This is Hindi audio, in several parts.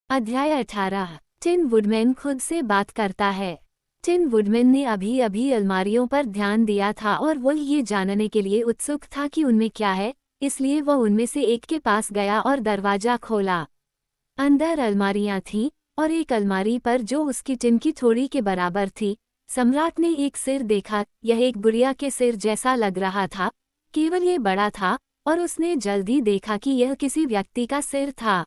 अध्याय 18। टिन वुडमैन खुद से बात करता है। टिन वुडमैन ने अभी अभी अलमारियों पर ध्यान दिया था और वह ये जानने के लिए उत्सुक था कि उनमें क्या है, इसलिए वह उनमें से एक के पास गया और दरवाजा खोला। अंदर अलमारियां थीं और एक अलमारी पर जो उसकी टिन की थोड़ी के बराबर थी। सम्राट ने एक सिर देखा। यह एक बुढ़िया के सिर जैसा लग रहा था, केवल ये बड़ा था, और उसने जल्दी देखा कि यह किसी व्यक्ति का सिर था।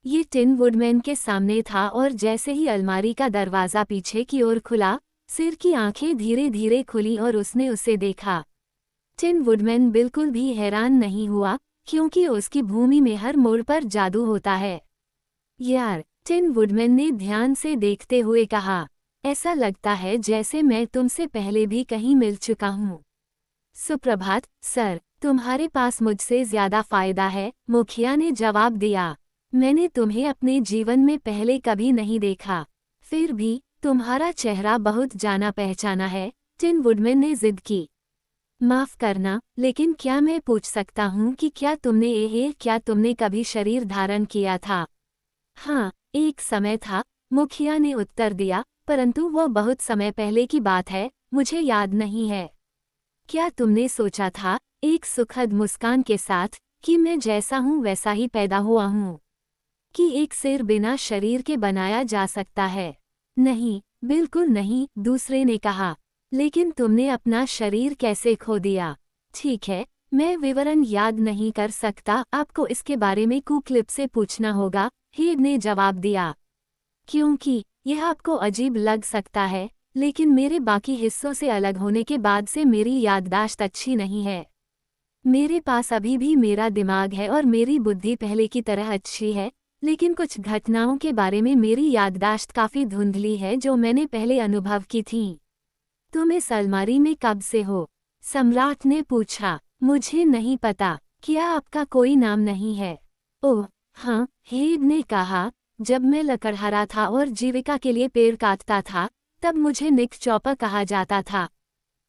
ये टिन वुडमैन के सामने था और जैसे ही अलमारी का दरवाज़ा पीछे की ओर खुला, सिर की आंखें धीरे धीरे खुली और उसने उसे देखा। टिन वुडमैन बिल्कुल भी हैरान नहीं हुआ, क्योंकि उसकी भूमि में हर मोड़ पर जादू होता है। यार, टिन वुडमैन ने ध्यान से देखते हुए कहा, ऐसा लगता है जैसे मैं तुमसे पहले भी कहीं मिल चुका हूँ। सुप्रभात सर, तुम्हारे पास मुझसे ज्यादा फायदा है, मुखिया ने जवाब दिया। मैंने तुम्हें अपने जीवन में पहले कभी नहीं देखा, फिर भी तुम्हारा चेहरा बहुत जाना पहचाना है, टिन वुडमैन ने जिद की। माफ करना, लेकिन क्या मैं पूछ सकता हूँ कि क्या तुमने कभी शरीर धारण किया था? हाँ, एक समय था, मुखिया ने उत्तर दिया, परंतु वह बहुत समय पहले की बात है, मुझे याद नहीं है। क्या तुमने सोचा था, एक सुखद मुस्कान के साथ, कि मैं जैसा हूँ वैसा ही पैदा हुआ हूँ? कि एक सिर बिना शरीर के बनाया जा सकता है? नहीं, बिल्कुल नहीं, दूसरे ने कहा। लेकिन तुमने अपना शरीर कैसे खो दिया? ठीक है, मैं विवरण याद नहीं कर सकता, आपको इसके बारे में कुक्लिप से पूछना होगा, हेड ने जवाब दिया। क्योंकि यह आपको अजीब लग सकता है, लेकिन मेरे बाकी हिस्सों से अलग होने के बाद से मेरी याददाश्त अच्छी नहीं है। मेरे पास अभी भी मेरा दिमाग है और मेरी बुद्धि पहले की तरह अच्छी है, लेकिन कुछ घटनाओं के बारे में मेरी याददाश्त काफ़ी धुंधली है जो मैंने पहले अनुभव की थीं। तुम इस अलमारी में कब से हो? सम्राट ने पूछा। मुझे नहीं पता। क्या आपका कोई नाम नहीं है? ओह, हाँ, हेड ने कहा, जब मैं लकड़हारा था और जीविका के लिए पेड़ काटता था, तब मुझे निक चॉपर कहा जाता था।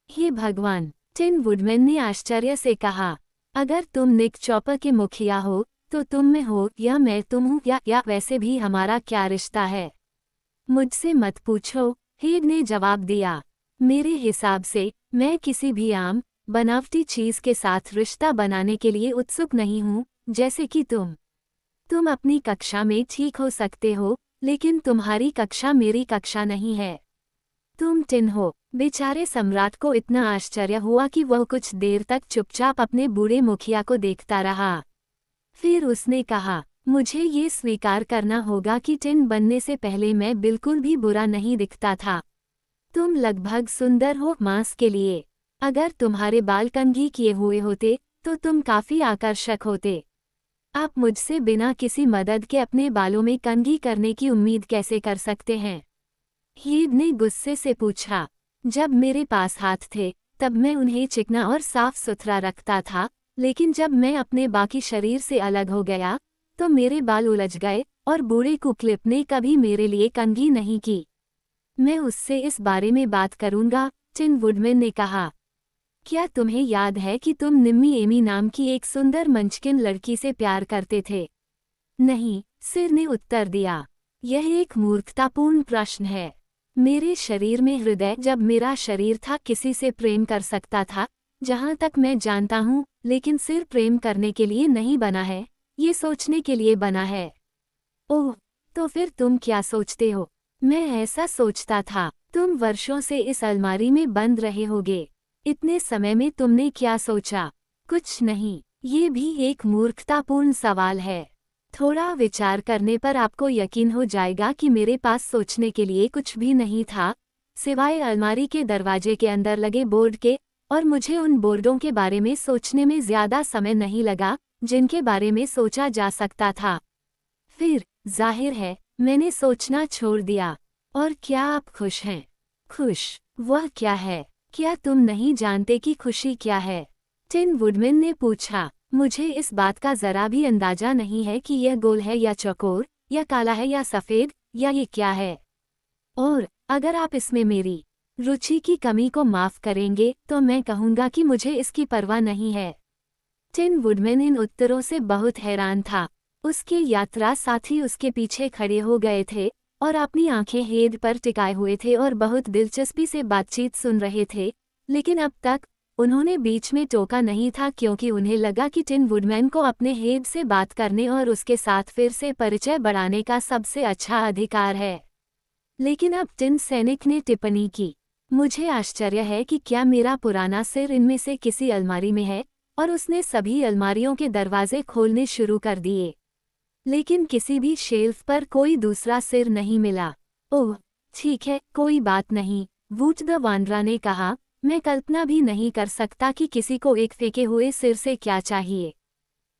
हे भगवान, टिन वुडमैन ने आश्चर्य से कहा, अगर तुम निक चॉपर के मुखिया हो, तो तुम में हो या मैं तुम हूँ, या वैसे भी हमारा क्या रिश्ता है? मुझसे मत पूछो, हेड ने जवाब दिया। मेरे हिसाब से मैं किसी भी आम, बनावटी चीज के साथ रिश्ता बनाने के लिए उत्सुक नहीं हूँ, जैसे कि तुम। तुम अपनी कक्षा में ठीक हो सकते हो, लेकिन तुम्हारी कक्षा मेरी कक्षा नहीं है। तुम टिन हो। बेचारे सम्राट को इतना आश्चर्य हुआ कि वह कुछ देर तक चुपचाप अपने बूढ़े मुखिया को देखता रहा। फिर उसने कहा, मुझे ये स्वीकार करना होगा कि टिन बनने से पहले मैं बिल्कुल भी बुरा नहीं दिखता था। तुम लगभग सुंदर हो मांस के लिए। अगर तुम्हारे बाल कंघी किए हुए होते, तो तुम काफी आकर्षक होते। आप मुझसे बिना किसी मदद के अपने बालों में कंघी करने की उम्मीद कैसे कर सकते हैं? हीड ने गुस्से से पूछा। जब मेरे पास हाथ थे, तब मैं उन्हें चिकना और साफ सुथरा रखता था, लेकिन जब मैं अपने बाकी शरीर से अलग हो गया, तो मेरे बाल उलझ गए और बूढ़े कुक्लिप ने कभी मेरे लिए कंघी नहीं की। मैं उससे इस बारे में बात करूंगा, टिन वुडमैन ने कहा। क्या तुम्हें याद है कि तुम निम्मी एमी नाम की एक सुंदर मंचकिन लड़की से प्यार करते थे? नहीं, सिर ने उत्तर दिया। यह एक मूर्खतापूर्ण प्रश्न है। मेरे शरीर में हृदय जब मेरा शरीर था किसी से प्रेम कर सकता था, जहाँ तक मैं जानता हूँ, लेकिन सिर प्रेम करने के लिए नहीं बना है, ये सोचने के लिए बना है। ओह, तो फिर तुम क्या सोचते हो? मैं ऐसा सोचता था, तुम वर्षों से इस अलमारी में बंद रहे होगे। इतने समय में तुमने क्या सोचा? कुछ नहीं, ये भी एक मूर्खतापूर्ण सवाल है। थोड़ा विचार करने पर आपको यकीन हो जाएगा कि मेरे पास सोचने के लिए कुछ भी नहीं था, सिवाय अलमारी के दरवाजे के अंदर लगे बोर्ड के, और मुझे उन बोर्डों के बारे में सोचने में ज्यादा समय नहीं लगा, जिनके बारे में सोचा जा सकता था। फिर, जाहिर है, मैंने सोचना छोड़ दिया। और क्या आप खुश हैं? खुश? वह क्या है? क्या तुम नहीं जानते कि खुशी क्या है? टिन वुडमैन ने पूछा। मुझे इस बात का जरा भी अंदाजा नहीं है कि यह गोल है या चौकोर, या काला है या सफेद, या ये क्या है। और अगर आप इसमें मेरी रुचि की कमी को माफ करेंगे, तो मैं कहूँगा कि मुझे इसकी परवाह नहीं है। टिन वुडमैन इन उत्तरों से बहुत हैरान था। उसके यात्रा साथी उसके पीछे खड़े हो गए थे और अपनी आंखें हेड पर टिकाए हुए थे और बहुत दिलचस्पी से बातचीत सुन रहे थे, लेकिन अब तक उन्होंने बीच में टोका नहीं था क्योंकि उन्हें लगा कि टिन वुडमैन को अपने हेड से बात करने और उसके साथ फिर से परिचय बढ़ाने का सबसे अच्छा अधिकार है। लेकिन अब टिन सैनिक ने टिप्पणी की, मुझे आश्चर्य है कि क्या मेरा पुराना सिर इनमें से किसी अलमारी में है, और उसने सभी अलमारियों के दरवाजे खोलने शुरू कर दिए। लेकिन किसी भी शेल्फ पर कोई दूसरा सिर नहीं मिला। ओह ठीक है, कोई बात नहीं, वूट द वांडरा ने कहा, मैं कल्पना भी नहीं कर सकता कि किसी को एक फेंके हुए सिर से क्या चाहिए।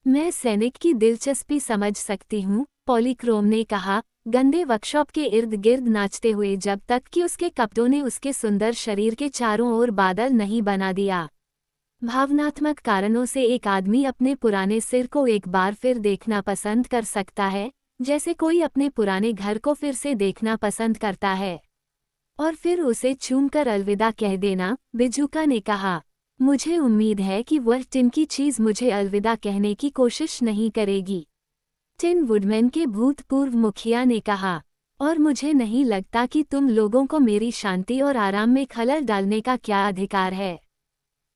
मैं सैनिक की दिलचस्पी समझ सकती हूँ, पॉलीक्रोम ने कहा, गंदे वर्कशॉप के इर्द गिर्द नाचते हुए जब तक कि उसके कपड़ों ने उसके सुंदर शरीर के चारों ओर बादल नहीं बना दिया। भावनात्मक कारणों से एक आदमी अपने पुराने सिर को एक बार फिर देखना पसंद कर सकता है, जैसे कोई अपने पुराने घर को फिर से देखना पसंद करता है। और फिर उसे चूमकर अलविदा कह देना, बिजुका ने कहा। मुझे उम्मीद है कि वह टिन की चीज मुझे अलविदा कहने की कोशिश नहीं करेगी। टिन वुडमैन के भूतपूर्व मुखिया ने कहा, और मुझे नहीं लगता कि तुम लोगों को मेरी शांति और आराम में खलल डालने का क्या अधिकार है।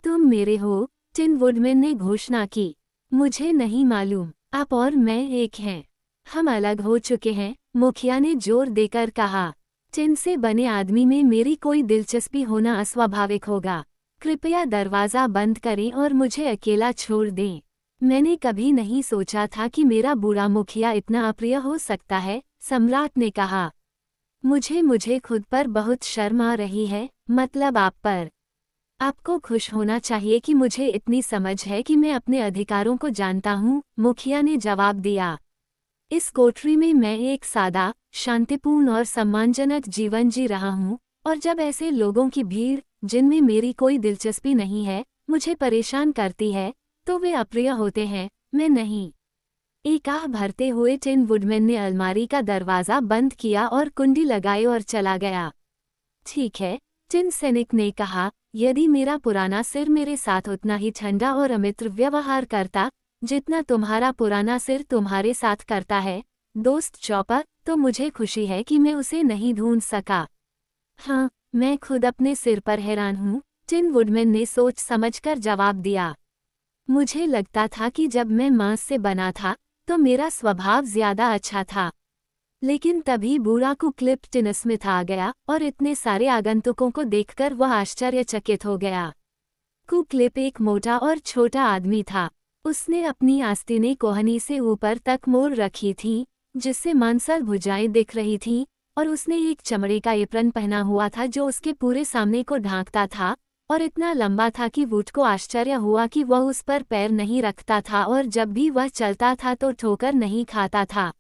तुम मेरे हो, टिन वुडमैन ने घोषणा की। मुझे नहीं मालूम, आप और मैं एक हैं। हम अलग हो चुके हैं, मुखिया ने जोर देकर कहा। टिन से बने आदमी में मेरी कोई दिलचस्पी होना अस्वाभाविक होगा। कृपया दरवाज़ा बंद करें और मुझे अकेला छोड़ दें। मैंने कभी नहीं सोचा था कि मेरा बुरा मुखिया इतना अप्रिय हो सकता है, सम्राट ने कहा। मुझे खुद पर बहुत शर्म आ रही है, मतलब आप पर। आपको खुश होना चाहिए कि मुझे इतनी समझ है कि मैं अपने अधिकारों को जानता हूँ, मुखिया ने जवाब दिया। इस कोठरी में मैं एक सादा, शांतिपूर्ण और सम्मानजनक जीवन जी रहा हूँ, और जब ऐसे लोगों की भीड़, जिनमें मेरी कोई दिलचस्पी नहीं है, मुझे परेशान करती है, तो वे अप्रिय होते हैं, मैं नहीं। एक आह भरते हुए टिन वुडमैन ने अलमारी का दरवाज़ा बंद किया और कुंडी लगाई और चला गया। ठीक है, टिन सैनिक ने कहा, यदि मेरा पुराना सिर मेरे साथ उतना ही ठंडा और अमित्र व्यवहार करता, जितना तुम्हारा पुराना सिर तुम्हारे साथ करता है, दोस्त चॉपर, तो मुझे खुशी है कि मैं उसे नहीं ढूंढ सका। हाँ, मैं खुद अपने सिर पर हैरान हूँ, टिन वुडमैन ने सोच समझकर जवाब दिया। मुझे लगता था कि जब मैं मांस से बना था, तो मेरा स्वभाव ज्यादा अच्छा था। लेकिन तभी बूढ़ा कुक्लिप टिन स्मिथ आ गया और इतने सारे आगंतुकों को देखकर वह आश्चर्यचकित हो गया। कुक्लिप एक मोटा और छोटा आदमी था। उसने अपनी आस्तीनें कोहनी से ऊपर तक मोड़ रखी थी, जिससे मांसल भुजाएं दिख रही थीं, और उसने एक चमड़े का एप्रन पहना हुआ था जो उसके पूरे सामने को ढांकता था, और इतना लंबा था कि वुड को आश्चर्य हुआ कि वह उस पर पैर नहीं रखता था और जब भी वह चलता था तो ठोकर नहीं खाता था।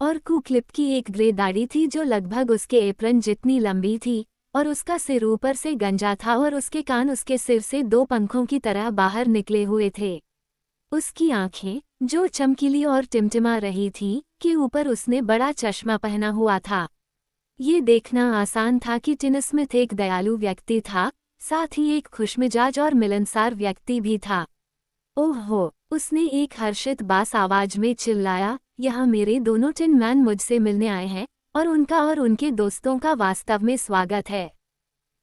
और कुक्लिप की एक ग्रे दाढ़ी थी जो लगभग उसके एप्रन जितनी लंबी थी, और उसका सिर ऊपर से गंजा था और उसके कान उसके सिर से दो पंखों की तरह बाहर निकले हुए थे। उसकी आंखें, जो चमकीली और टिमटिमा रही थीं, के ऊपर उसने बड़ा चश्मा पहना हुआ था। ये देखना आसान था कि टिन स्मिथ एक दयालु व्यक्ति था, साथ ही एक खुशमिजाज और मिलनसार व्यक्ति भी था। ओहो, उसने एक हर्षित बास आवाज में चिल्लाया, यहाँ मेरे दोनों टिन मैन मुझसे मिलने आए हैं, और उनका और उनके दोस्तों का वास्तव में स्वागत है।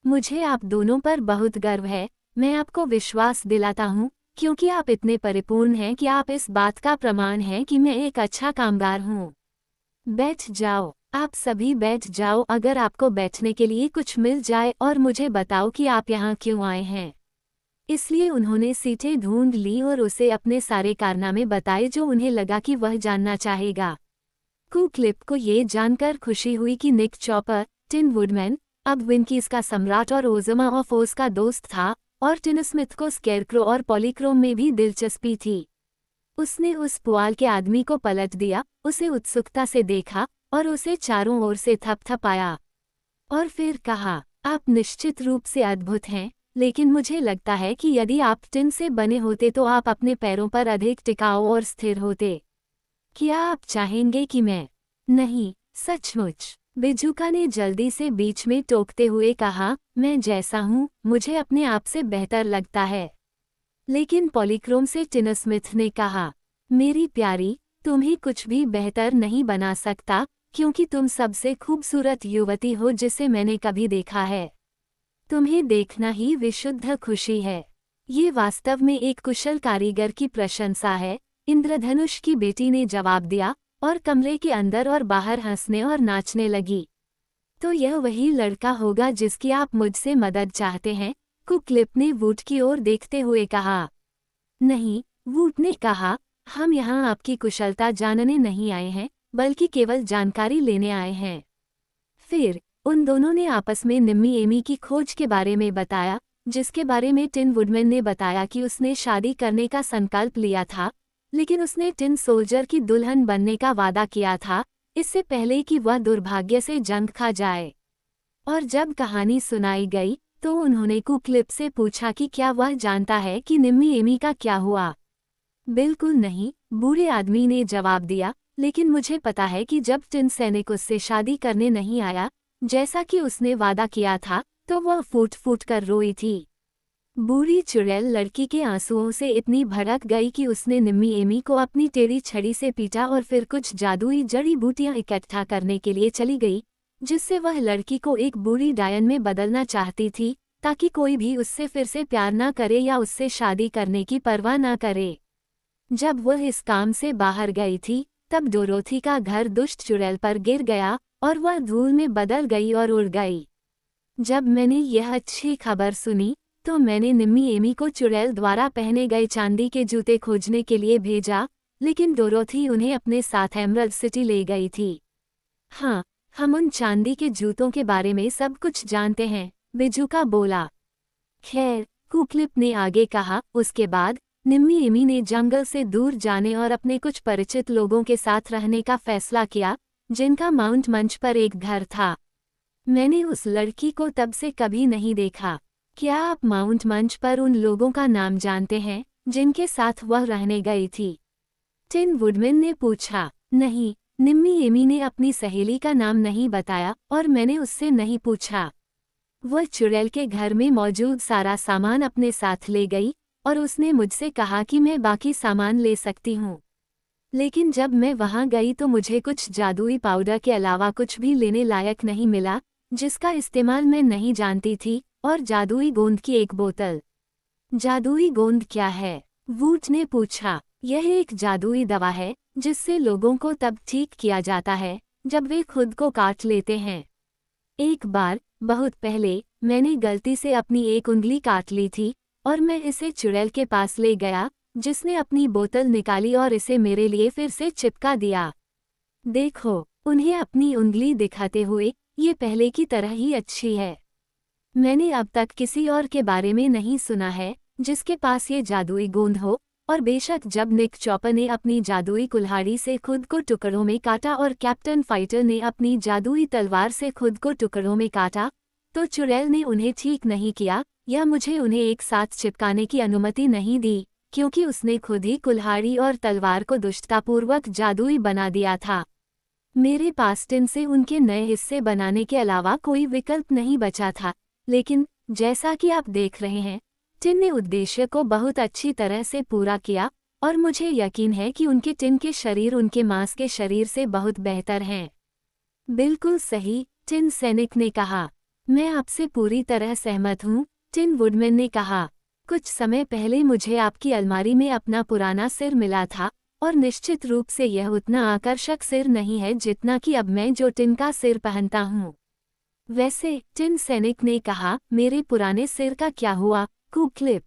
मुझे आप दोनों पर बहुत गर्व है, मैं आपको विश्वास दिलाता हूँ, क्योंकि आप इतने परिपूर्ण हैं कि आप इस बात का प्रमाण हैं कि मैं एक अच्छा कामगार हूँ। बैठ जाओ, आप सभी बैठ जाओ अगर आपको बैठने के लिए कुछ मिल जाए, और मुझे बताओ कि आप यहाँ क्यों आए हैं। इसलिए उन्होंने सीटें ढूंढ ली और उसे अपने सारे कारनामे बताए जो उन्हें लगा कि वह जानना चाहेगा। कुक्लिप को ये जानकर खुशी हुई कि निक चॉपर, टिन वुडमैन, अब विंकीज का सम्राट और ओज़मा ऑफ ओज का दोस्त था, और टिन स्मिथ को स्केरक्रो और पॉलीक्रोम में भी दिलचस्पी थी। उसने उस पुआल के आदमी को पलट दिया, उसे उत्सुकता से देखा, और उसे चारों ओर से थपथपाया। और फिर कहा, आप निश्चित रूप से अद्भुत हैं, लेकिन मुझे लगता है कि यदि आप टिन से बने होते तो आप अपने पैरों पर अधिक टिकाऊ और स्थिर होते। क्या आप चाहेंगे कि मैं? नहीं, सचमुच, बिजुका ने जल्दी से बीच में टोकते हुए कहा, मैं जैसा हूँ, मुझे अपने आप से बेहतर लगता है। लेकिन पॉलीक्रोम से टिन स्मिथ ने कहा, मेरी प्यारी, तुम्हें कुछ भी बेहतर नहीं बना सकता, क्योंकि तुम सबसे खूबसूरत युवती हो जिसे मैंने कभी देखा है। तुम्हें देखना ही विशुद्ध खुशी है। ये वास्तव में एक कुशल कारीगर की प्रशंसा है, इंद्रधनुष की बेटी ने जवाब दिया और कमरे के अंदर और बाहर हंसने और नाचने लगी। तो यह वही लड़का होगा जिसकी आप मुझसे मदद चाहते हैं? कुकलिप ने वुड की ओर देखते हुए कहा। नहीं, वुड ने कहा, हम यहाँ आपकी कुशलता जानने नहीं आए हैं, बल्कि केवल जानकारी लेने आए हैं। फिर उन दोनों ने आपस में निम्मी एमी की खोज के बारे में बताया, जिसके बारे में टिन वुडमैन ने बताया कि उसने शादी करने का संकल्प लिया था, लेकिन उसने टिन सोल्जर की दुल्हन बनने का वादा किया था, इससे पहले कि वह दुर्भाग्य से जंग खा जाए। और जब कहानी सुनाई गई तो उन्होंने कुकलिप से पूछा कि क्या वह जानता है कि निम्मी एमी का क्या हुआ। बिल्कुल नहीं, बूढ़े आदमी ने जवाब दिया, लेकिन मुझे पता है कि जब टिन सैनिक उससे शादी करने नहीं आया, जैसा कि उसने वादा किया था, तो वह फूट फूट कर रोई थी। बूढ़ी चुड़ैल लड़की के आंसुओं से इतनी भड़क गई कि उसने निम्मी एमी को अपनी टेढ़ी छड़ी से पीटा और फिर कुछ जादुई जड़ी बूटियां इकट्ठा करने के लिए चली गई, जिससे वह लड़की को एक बूढ़ी डायन में बदलना चाहती थी, ताकि कोई भी उससे फिर से प्यार न करे या उससे शादी करने की परवाह न करे। जब वह इस काम से बाहर गई थी, तब डोरोथी का घर दुष्ट चुड़ैल पर गिर गया और वह धूल में बदल गई और उड़ गई। जब मैंने यह अच्छी खबर सुनी, तो मैंने निम्मी एमी को चुड़ैल द्वारा पहने गए चांदी के जूते खोजने के लिए भेजा, लेकिन डोरोथी उन्हें अपने साथ एमरल्ड सिटी ले गई थी। हाँ, हम उन चांदी के जूतों के बारे में सब कुछ जानते हैं, बिजुका बोला। खैर, कुकलिप ने आगे कहा, उसके बाद निम्मी एमी ने जंगल से दूर जाने और अपने कुछ परिचित लोगों के साथ रहने का फैसला किया, जिनका माउंट मंच पर एक घर था। मैंने उस लड़की को तब से कभी नहीं देखा। क्या आप माउंट मंच पर उन लोगों का नाम जानते हैं, जिनके साथ वह रहने गई थी? टिन वुडमैन ने पूछा। नहीं, निम्मी एमी ने अपनी सहेली का नाम नहीं बताया और मैंने उससे नहीं पूछा। वह चुड़ैल के घर में मौजूद सारा सामान अपने साथ ले गई और उसने मुझसे कहा कि मैं बाकी सामान ले सकती हूँ। लेकिन जब मैं वहाँ गई तो मुझे कुछ जादुई पाउडर के अलावा कुछ भी लेने लायक नहीं मिला, जिसका इस्तेमाल मैं नहीं जानती थी, और जादुई गोंद की एक बोतल। जादुई गोंद क्या है? वुड ने पूछा। यह एक जादुई दवा है, जिससे लोगों को तब ठीक किया जाता है, जब वे खुद को काट लेते हैं। एक बार, बहुत पहले, मैंने गलती से अपनी एक उंगली काट ली थी, और मैं इसे चुड़ैल के पास ले गया, जिसने अपनी बोतल निकाली और इसे मेरे लिए फिर से चिपका दिया। देखो, उन्हें अपनी उंगली दिखाते हुए, ये पहले की तरह ही अच्छी है। मैंने अब तक किसी और के बारे में नहीं सुना है, जिसके पास ये जादुई गोंद हो, और बेशक जब निक चॉपर ने अपनी जादुई कुल्हाड़ी से खुद को टुकड़ों में काटा और कैप्टन फाइटर ने अपनी जादुई तलवार से खुद को टुकड़ों में काटा, तो चुड़ैल ने उन्हें ठीक नहीं किया, या मुझे उन्हें एक साथ चिपकाने की अनुमति नहीं दी, क्योंकि उसने खुद ही कुल्हाड़ी और तलवार को दुष्टतापूर्वक जादुई बना दिया था। मेरे पास टिन से उनके नए हिस्से बनाने के अलावा कोई विकल्प नहीं बचा था, लेकिन जैसा कि आप देख रहे हैं, टिन ने उद्देश्य को बहुत अच्छी तरह से पूरा किया, और मुझे यकीन है कि उनके टिन के शरीर उनके मांस के शरीर से बहुत बेहतर हैं। बिल्कुल सही, टिन सैनिक ने कहा। मैं आपसे पूरी तरह सहमत हूँ, टिन वुडमैन ने कहा। कुछ समय पहले मुझे आपकी अलमारी में अपना पुराना सिर मिला था, और निश्चित रूप से यह उतना आकर्षक सिर नहीं है जितना कि अब मैं जो टिन का सिर पहनता हूँ। वैसे, टिन सैनिक ने कहा, मेरे पुराने सिर का क्या हुआ, कुकलिप?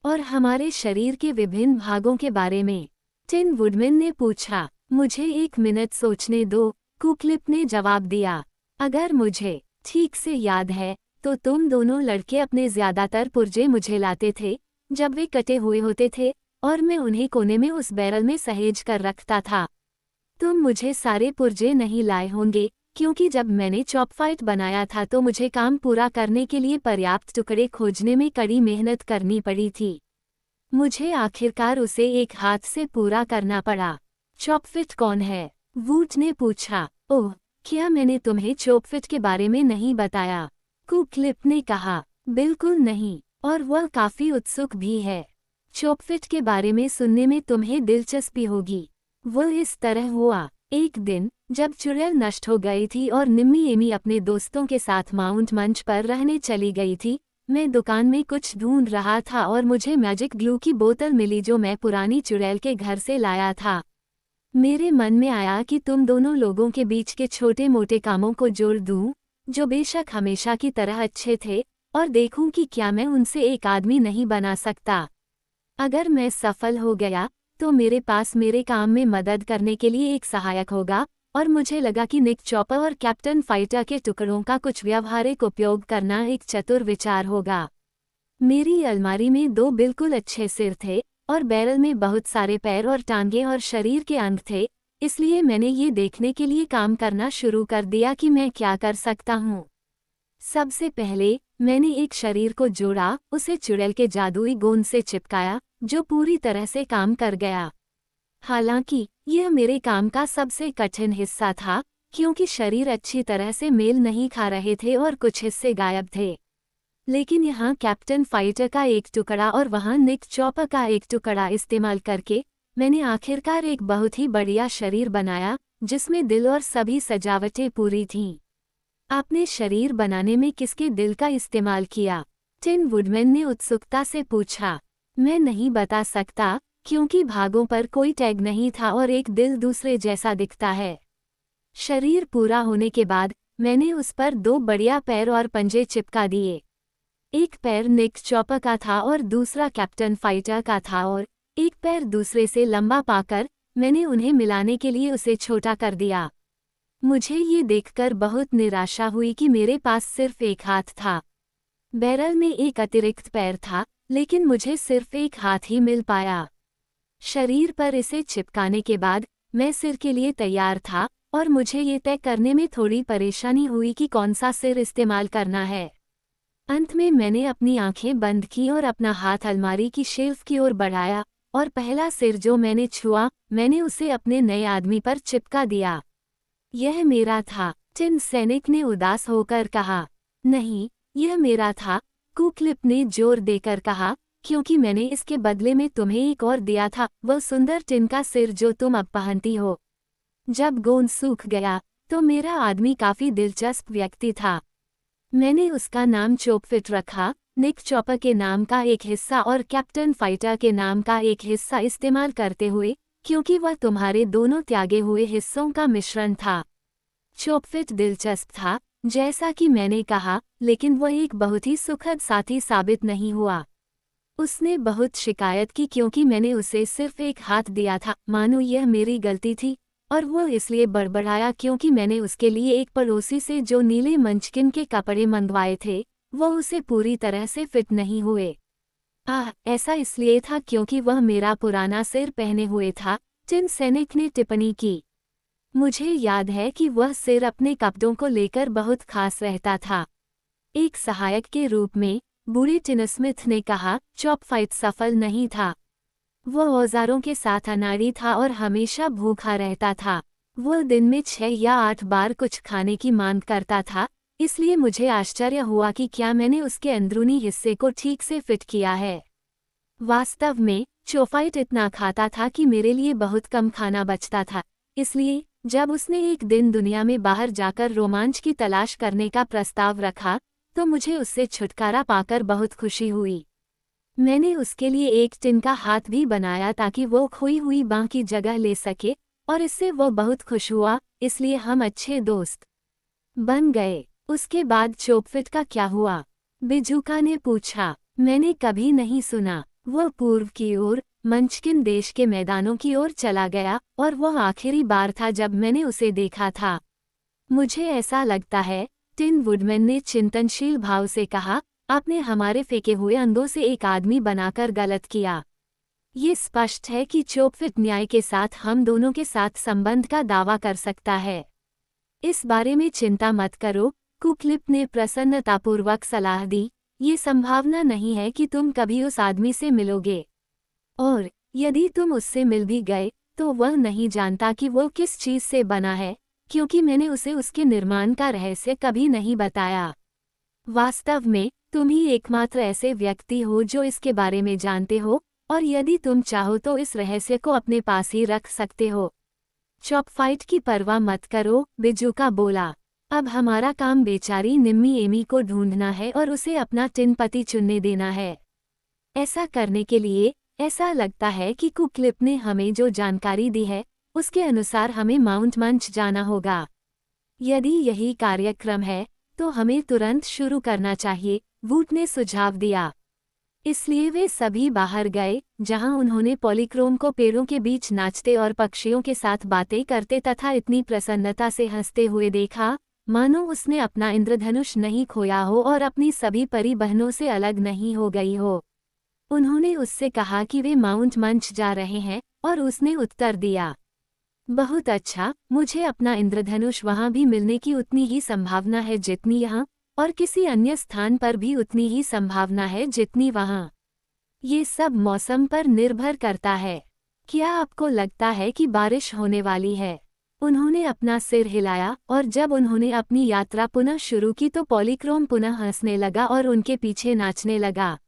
और हमारे शरीर के विभिन्न भागों के बारे में? टिन वुडमैन ने पूछा। मुझे 1 मिनट सोचने दो, कुकलिप ने जवाब दिया। अगर मुझे ठीक से याद है, तो तुम दोनों लड़के अपने ज्यादातर पुर्जे मुझे लाते थे, जब वे कटे हुए होते थे, और मैं उन्हें कोने में उस बैरल में सहेज कर रखता था। तुम मुझे सारे पुर्जे नहीं लाए होंगे, क्योंकि जब मैंने चॉपफाइट बनाया था तो मुझे काम पूरा करने के लिए पर्याप्त टुकड़े खोजने में कड़ी मेहनत करनी पड़ी थी। मुझे आखिरकार उसे एक हाथ से पूरा करना पड़ा। चॉपफिट कौन है? वुड ने पूछा। ओह, क्या मैंने तुम्हें चॉपफिट के बारे में नहीं बताया? कुकलिप ने कहा। बिल्कुल नहीं, और वह काफी उत्सुक भी है। चॉपफिट के बारे में सुनने में तुम्हें दिलचस्पी होगी। वो इस तरह हुआ। एक दिन जब चुड़ैल नष्ट हो गई थी और निम्मी एमी अपने दोस्तों के साथ माउंट मंच पर रहने चली गई थी, मैं दुकान में कुछ ढूंढ रहा था और मुझे मैजिक ग्लू की बोतल मिली जो मैं पुरानी चुड़ैल के घर से लाया था। मेरे मन में आया कि तुम दोनों लोगों के बीच के छोटे मोटे कामों को जोड़ दूं, जो बेशक हमेशा की तरह अच्छे थे, और देखूं कि क्या मैं उनसे एक आदमी नहीं बना सकता। अगर मैं सफल हो गया तो मेरे पास मेरे काम में मदद करने के लिए एक सहायक होगा, और मुझे लगा कि निक चॉपर और कैप्टन फाइटर के टुकड़ों का कुछ व्यावहारिक उपयोग करना एक चतुर विचार होगा। मेरी अलमारी में 2 बिल्कुल अच्छे सिर थे और बैरल में बहुत सारे पैर और टांगे और शरीर के अंग थे, इसलिए मैंने ये देखने के लिए काम करना शुरू कर दिया कि मैं क्या कर सकता हूँ। सबसे पहले मैंने एक शरीर को जोड़ा, उसे चुड़ैल के जादुई गोंद से चिपकाया, जो पूरी तरह से काम कर गया। हालांकि यह मेरे काम का सबसे कठिन हिस्सा था, क्योंकि शरीर अच्छी तरह से मेल नहीं खा रहे थे और कुछ हिस्से गायब थे। लेकिन यहाँ कैप्टन फाइटर का एक टुकड़ा और वहाँ निक चॉपर का एक टुकड़ा इस्तेमाल करके मैंने आखिरकार एक बहुत ही बढ़िया शरीर बनाया, जिसमें दिल और सभी सजावटें पूरी थीं। आपने शरीर बनाने में किसके दिल का इस्तेमाल किया? टिन वुडमैन ने उत्सुकता से पूछा। मैं नहीं बता सकता, क्योंकि भागों पर कोई टैग नहीं था और एक दिल दूसरे जैसा दिखता है। शरीर पूरा होने के बाद मैंने उस पर 2 बढ़िया पैर और पंजे चिपका दिए। एक पैर निक चॉपर का था और दूसरा कैप्टन फाइटर का था, और एक पैर दूसरे से लंबा पाकर मैंने उन्हें मिलाने के लिए उसे छोटा कर दिया। मुझे ये देखकर बहुत निराशा हुई कि मेरे पास सिर्फ एक हाथ था। बैरल में एक अतिरिक्त पैर था, लेकिन मुझे सिर्फ एक हाथ ही मिल पाया। शरीर पर इसे चिपकाने के बाद मैं सिर के लिए तैयार था, और मुझे ये तय करने में थोड़ी परेशानी हुई कि कौन सा सिर इस्तेमाल करना है। अंत में मैंने अपनी आंखें बंद की और अपना हाथ अलमारी की शेल्फ की ओर बढ़ाया, और पहला सिर जो मैंने छुआ, मैंने उसे अपने नए आदमी पर चिपका दिया। यह मेरा था, टिन सैनिक ने उदास होकर कहा। नहीं, यह मेरा था, कुक्लिप ने जोर देकर कहा, क्योंकि मैंने इसके बदले में तुम्हें एक और दिया था, वह सुंदर टिन का सिर जो तुम अब पहनती हो। जब गोंद सूख गया तो मेरा आदमी काफी दिलचस्प व्यक्ति था। मैंने उसका नाम चोपफिट रखा, निक चॉपर के नाम का एक हिस्सा और कैप्टन फाइटर के नाम का एक हिस्सा इस्तेमाल करते हुए, क्योंकि वह तुम्हारे दोनों त्यागे हुए हिस्सों का मिश्रण था। चोपफिट दिलचस्प था, जैसा कि मैंने कहा, लेकिन वह एक बहुत ही सुखद साथी साबित नहीं हुआ। उसने बहुत शिकायत की क्योंकि मैंने उसे सिर्फ एक हाथ दिया था, मानो यह मेरी गलती थी, और वो इसलिए बड़बड़ाया क्योंकि मैंने उसके लिए एक पड़ोसी से जो नीले मंचकिन के कपड़े मंगवाए थे, वो उसे पूरी तरह से फिट नहीं हुए। ऐसा इसलिए था क्योंकि वह मेरा पुराना सिर पहने हुए था, टिन सैनिक ने टिप्पणी की। मुझे याद है कि वह सिर अपने कपड़ों को लेकर बहुत खास रहता था। एक सहायक के रूप में बूढ़े टिन स्मिथ ने कहा, चॉप फाइट सफल नहीं था। वह औजारों के साथ अनाड़ी था और हमेशा भूखा रहता था। वह दिन में 6 या 8 बार कुछ खाने की मांग करता था, इसलिए मुझे आश्चर्य हुआ कि क्या मैंने उसके अंदरूनी हिस्से को ठीक से फिट किया है। वास्तव में चोफाइट इतना खाता था कि मेरे लिए बहुत कम खाना बचता था, इसलिए जब उसने एक दिन दुनिया में बाहर जाकर रोमांच की तलाश करने का प्रस्ताव रखा, तो मुझे उससे छुटकारा पाकर बहुत खुशी हुई। मैंने उसके लिए एक टिन का हाथ भी बनाया ताकि वो खोई हुई बांह की जगह ले सके, और इससे वो बहुत खुश हुआ, इसलिए हम अच्छे दोस्त बन गए। उसके बाद चोपफिट का क्या हुआ? बिजूका ने पूछा। मैंने कभी नहीं सुना। वह पूर्व की ओर मंचकिन देश के मैदानों की ओर चला गया, और वह आखिरी बार था जब मैंने उसे देखा था। मुझे ऐसा लगता है, टिन वुडमैन ने चिंतनशील भाव से कहा, आपने हमारे फेंके हुए अंधों से एक आदमी बनाकर गलत किया। ये स्पष्ट है कि चोपफिट न्याय के साथ हम दोनों के साथ संबंध का दावा कर सकता है। इस बारे में चिंता मत करो, कुक्लिप ने प्रसन्नतापूर्वक सलाह दी। ये संभावना नहीं है कि तुम कभी उस आदमी से मिलोगे, और यदि तुम उससे मिल भी गए तो वह नहीं जानता कि वो किस चीज़ से बना है, क्योंकि मैंने उसे उसके निर्माण का रहस्य कभी नहीं बताया। वास्तव में तुम ही एकमात्र ऐसे व्यक्ति हो जो इसके बारे में जानते हो, और यदि तुम चाहो तो इस रहस्य को अपने पास ही रख सकते हो। चॉपफाइट की परवाह मत करो, बिजुका बोला। अब हमारा काम बेचारी निम्मी एमी को ढूंढना है और उसे अपना टिन पति चुनने देना है। ऐसा करने के लिए ऐसा लगता है कि कुक्लिप ने हमें जो जानकारी दी है उसके अनुसार हमें माउंट मंच जाना होगा। यदि यही कार्यक्रम है तो हमें तुरंत शुरू करना चाहिए, वूट ने सुझाव दिया। इसलिए वे सभी बाहर गए, जहां उन्होंने पॉलीक्रोम को पेड़ों के बीच नाचते और पक्षियों के साथ बातें करते तथा इतनी प्रसन्नता से हंसते हुए देखा मानो उसने अपना इंद्रधनुष नहीं खोया हो और अपनी सभी परी बहनों से अलग नहीं हो गई हो। उन्होंने उससे कहा कि वे माउंट मंच जा रहे हैं और उसने उत्तर दिया, बहुत अच्छा, मुझे अपना इंद्रधनुष वहां भी मिलने की उतनी ही संभावना है जितनी यहाँ, और किसी अन्य स्थान पर भी उतनी ही संभावना है जितनी वहां। ये सब मौसम पर निर्भर करता है। क्या आपको लगता है कि बारिश होने वाली है? उन्होंने अपना सिर हिलाया और जब उन्होंने अपनी यात्रा पुनः शुरू की तो पॉलीक्रोम पुनः हंसने लगा और उनके पीछे नाचने लगा।